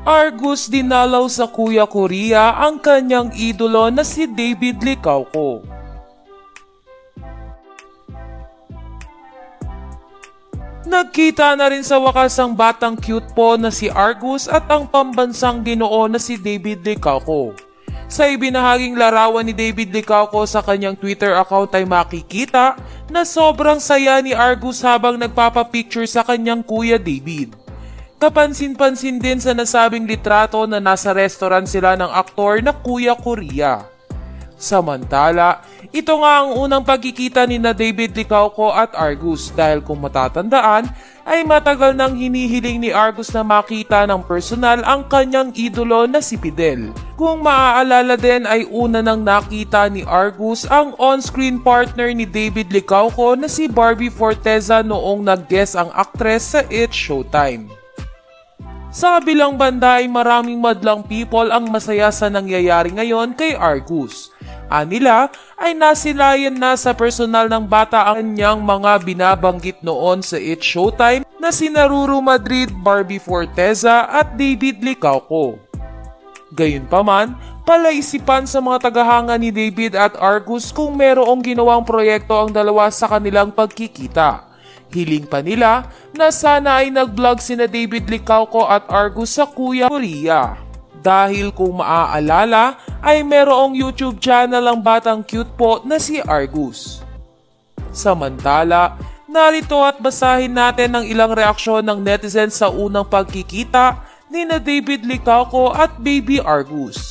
Argus dinalaw sa Kuya Korea ang kanyang idolo na si David Licauco. Nagkita na rin sa wakas ang batang cute po na si Argus at ang pambansang ginoo na si David Licauco. Sa ibinahaging larawan ni David Licauco sa kanyang Twitter account ay makikita na sobrang saya ni Argus habang nagpapapicture sa kanyang Kuya David. Kapansin-pansin din sa nasabing litrato na nasa restaurant sila ng aktor na Kuya Korea. Samantala, ito nga ang unang pagkikita ni na David Licauco at Argus dahil kung matatandaan ay matagal nang hinihiling ni Argus na makita ng personal ang kanyang idolo na si Fidel. Kung maaalala din ay una nang nakita ni Argus ang on-screen partner ni David Licauco na si Barbie Forteza noong nag-guest ang aktres sa It's Showtime. Sa kabilang banda ay maraming madlang people ang masaya sa nangyayari ngayon kay Argus. Anila ay nasilayan na sa personal ng bata ang kanyang mga binabanggit noon sa It's Showtime na sina Ruru Madrid, Barbie Forteza at David Licauco. Gayunpaman, palaisipan sa mga tagahanga ni David at Argus kung merong ginawang proyekto ang dalawa sa kanilang pagkikita. Hiling pa nila na sana ay nag-vlog sina David Licauco at Argus sa Kuya Korea. Dahil kung maaalala ay merong YouTube channel ang batang cute po na si Argus. Samantala, narito at basahin natin ang ilang reaksyon ng netizens sa unang pagkikita ni na David Licauco at Baby Argus.